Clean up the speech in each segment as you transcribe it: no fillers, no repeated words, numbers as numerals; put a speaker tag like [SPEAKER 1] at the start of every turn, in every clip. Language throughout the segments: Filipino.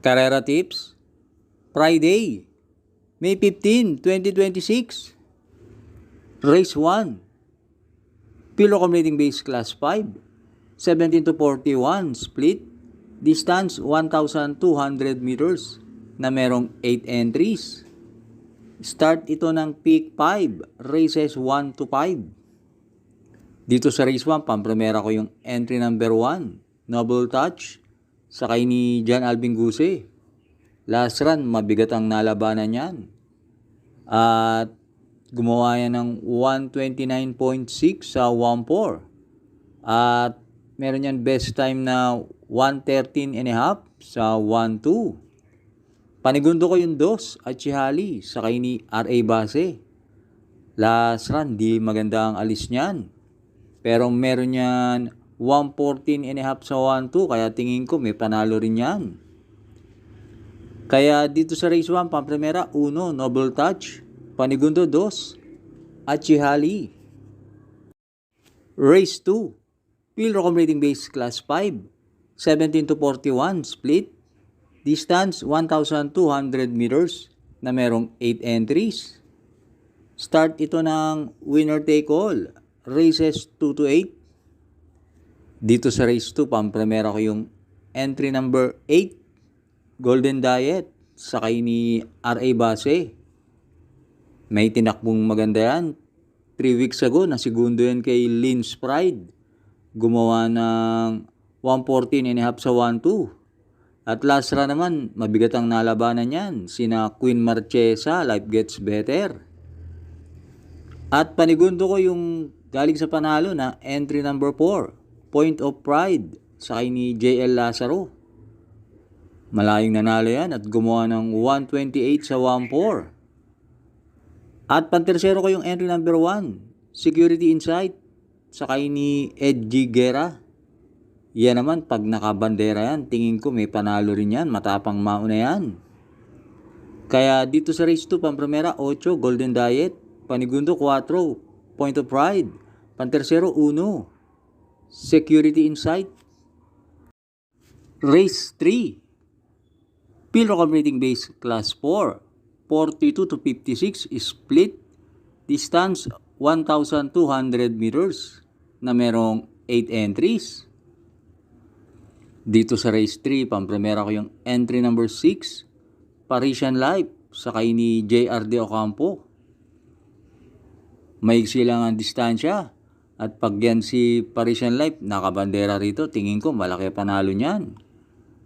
[SPEAKER 1] Carrera Tips, Friday, May 15, 2026. Race 1, Pilo Accumulating Base Class 5, 17 to 41 split, distance 1,200 meters na merong 8 entries. Start ito ng peak 5, races 1 to 5. Dito sa race 1, pampremera ko yung entry number 1, Noble Touch, sakay ni John Alvin Guse. Last run, mabigat ang nalabanan yan. At gumawa yan ng 129.6 sa 1.4. At meron yan best time na 113.5 sa 1.2. Panigundo ko yung dos at Chihali sakay ni R.A. Base. Last run, di maganda ang alis niyan. Pero meron yan 114.5 sa 1.2, kaya tingin ko may panalo rin yan. Kaya dito sa race 1, pampremera 1, Noble Touch, panigundo 2, at Chihali. Race 2, Pilo Accumulating Base Class 5, 17 to 41 split, distance 1,200 meters na merong 8 entries. Start ito ng winner take all, races 2 to 8. Dito sa race 2, pampremera ko yung entry number 8, Golden Diet, sakay ni R.A. Base. May tinakbong maganda yan. 3 weeks ago, nasigundo yan kay Lynn's Pride. Gumawa ng 114.5 sa 1.2. At last run naman, mabigat ang nalabanan yan. Sina Queen Marchesa, Life Gets Better. At panigundo ko yung galing sa panalo na entry number 4, Point of Pride, sakay ni J.L. Lazaro. Malayong nanalo yan at gumawa ng 128 sa 1.4. At pantersero ko yung entry number 1, Security Insight, sakay ni Ed G. Guerra. Yan naman, pag nakabandera yan, tingin ko may panalo rin yan, matapang mauna yan. Kaya dito sa race 2, pampremera 8, Golden Diet, panigundo 4, Point of Pride, pantersero 1, Security Insight. Race 3, Pilo Accumulating Base Class 4, 42 to 56 split, distance 1,200 meters na merong 8 entries. Dito sa race 3, pampremera ko yung entry number 6, Parisian Life, sakay ni J.R.D. Ocampo. Maigsi lang ang distansya. At pag yan si Parisian Life, nakabandera rito, tingin ko malaki panalo niyan.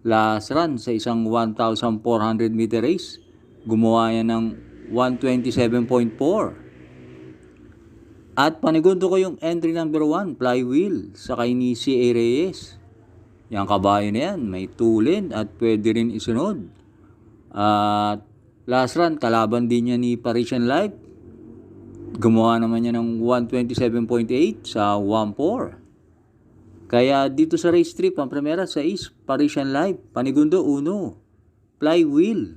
[SPEAKER 1] Last run sa isang 1,400 meter race, gumawa yan ng 127.4. At panigundo ko yung entry number 1, Flywheel, sakay ni C.A. Reyes. Yang kabayo na yan, may tulin at pwede rin isunod. At last run, kalaban din niya ni Parisian Life. Gumawa naman niya ng 127.8 sa 1.4. Kaya dito sa race 3, pampremera 6, Parisian Life, panigundo 1, Flywheel.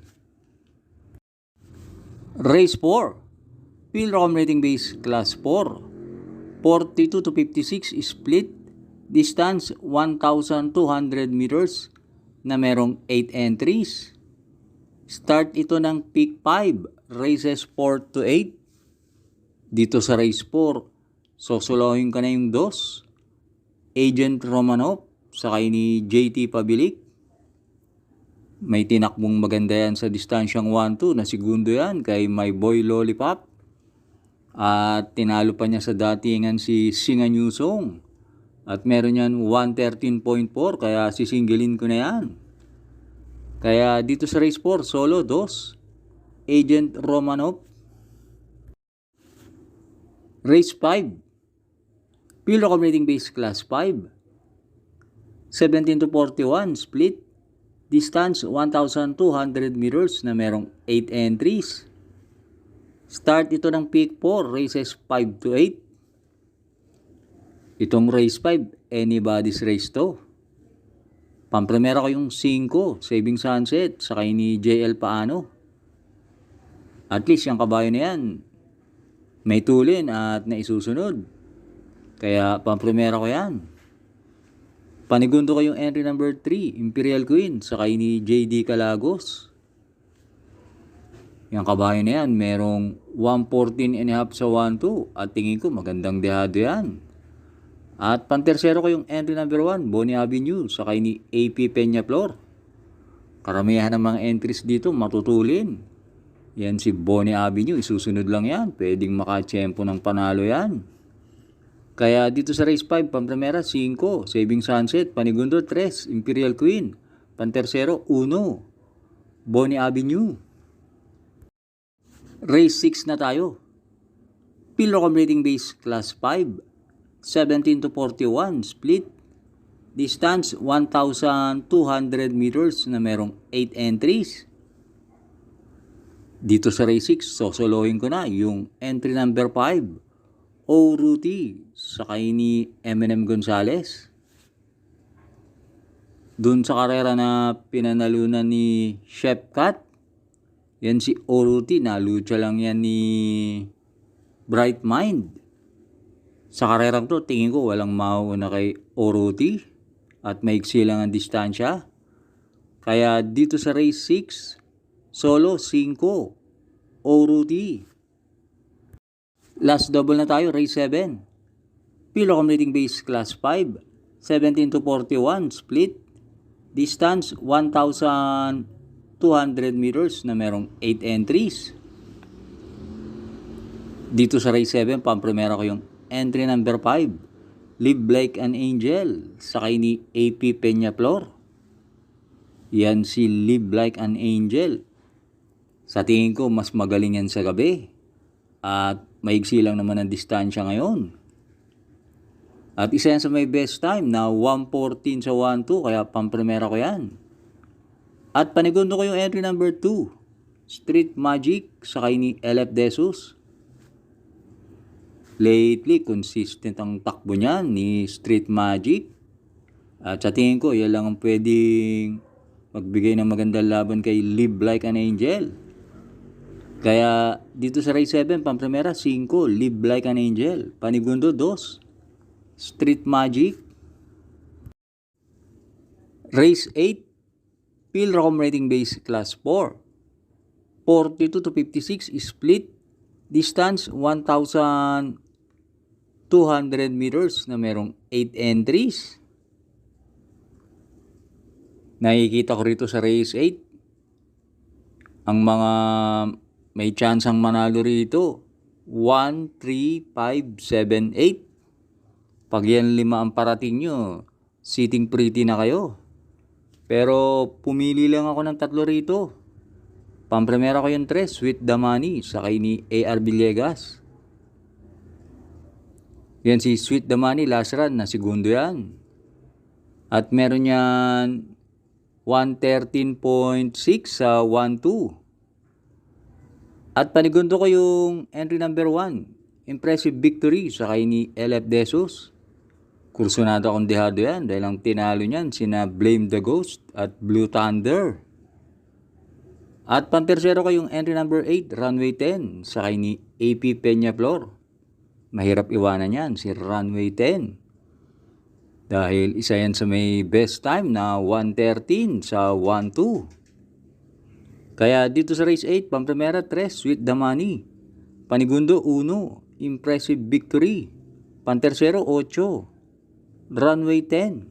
[SPEAKER 1] Race 4, Pilo Accumulating Base Class 4, 42 to 56 split, distance 1,200 meters na merong 8 entries. Start ito ng peak 5, races 4 to 8. Dito sa race 4, sosolohin ka na yung dos, Agent Romanov, sakay ni JT Pabilik. May tinakbong maganda yan sa distansyang 1-2, na segundo yan kay My Boy Lollipop. At tinalo pa niya sa datingan si Singa Newsong. At meron yan 113.4, kaya sisingilin ko na yan. Kaya dito sa race 4, solo 2, Agent Romanov. Race 5, Pilo Accumulating Base Class 5, 17 to 41 split, distance 1,200 meters na merong 8 entries. Start ito ng peak 4, races 5 to 8. Itong race 5, anybody's race to. Pampremera ko yung 5, Saving Sunset, sakay ni JL Paano. At least yung kabayo na yan, may tulin at naisusunod. Kaya pampremera ko yan. Panigundo ko yung entry number 3, Imperial Queen, sakay ni JD Calagos. Yung kabayo na yan, merong 114.5 sa 1-2 at tingin ko magandang dehado yan. At pantersero ko yung entry number 1, Bonnie Avenue, sakay ni AP Peñaflor. Karamihan ng mga entries dito matutulin. Yan si Bonnie Avenue, isusunod lang yan. Pwedeng makatsyempo ng panalo yan. Kaya dito sa race 5, Pampremera 5, Saving Sunset, Panigundo 3, Imperial Queen, Pantersero 1, Bonnie Avenue. Race 6 na tayo. Pilrocom Rating Base Class 5, 17 to 41, split. Distance 1,200 meters na merong 8 entries. Dito sa race 6, sosolohin ko na yung entry number 5, Oruti, sakay ni Eminem Gonzalez. Doon sa karera na pinanalunan ni Chef Cat, yan si Oruti, nalucha lang yan ni Bright Mind. Sa karerang to, tingin ko walang mauuna kay Oruti at maiksi lang ang distansya. Kaya dito sa race 6, solo 5, Oruti. Last double na tayo, race 7. Pilrocom Rating Base Class 5, 17 to 41, split. Distance 1,200 meters na merong 8 entries. Dito sa race 7, pampremera ko yung entry number 5, Live Like an Angel, sakay ni AP Peñaflor. Yan si Live Like an Angel. Sa tingin ko, mas magaling yan sa gabi. At maigsi lang naman ang distansya ngayon. At isa yan sa may best time na 1:14 sa 1-2, kaya pampremera ko yan. At panigundo ko yung entry number 2, Street Magic, sakay ni LF Desus. Lately, consistent ang takbo niyan ni Street Magic. At sa tingin ko, yan lang ang pwedeng magbigay ng magandang laban kay Live Like an Angel. Kaya dito sa race 7, pampremera 5, Live Like an Angel. Panigundo 2, Street Magic. Race 8, Pilrocom Rating Base Class 4, 42 to 56, split. Distance 1,200 meters na merong 8 entries. Nakikita ko rito sa race 8, ang mga may chance ang manalo rito, 1, 3, 5, 7, 8. Pag yan 5 ang parating nyo, sitting pretty na kayo. Pero pumili lang ako ng 3 rito. Pampremera ko yung 3, Sweet Damani, sakay ni AR Villegas. Yan si Sweet Damani, last run na segundo yan. At meron yan 113.6 sa 1-2. At panigundo ko yung entry number 1, Impressive Victory, sakay ni LF Desus. Kursunado akong dehado yan dahil ang tinalo niyan sina Blame the Ghost at Blue Thunder. At pantersero ko yung entry number 8, Runway 10, sakay ni AP Peñaflor. Mahirap iwanan yan, si Runway 10. Dahil isa yan sa may best time na 113 sa 1-2. Kaya dito sa race 8, pampremera 3, Sweet Damani. Panigundo 1, Impressive Victory. Pantersero 8, Runway 10.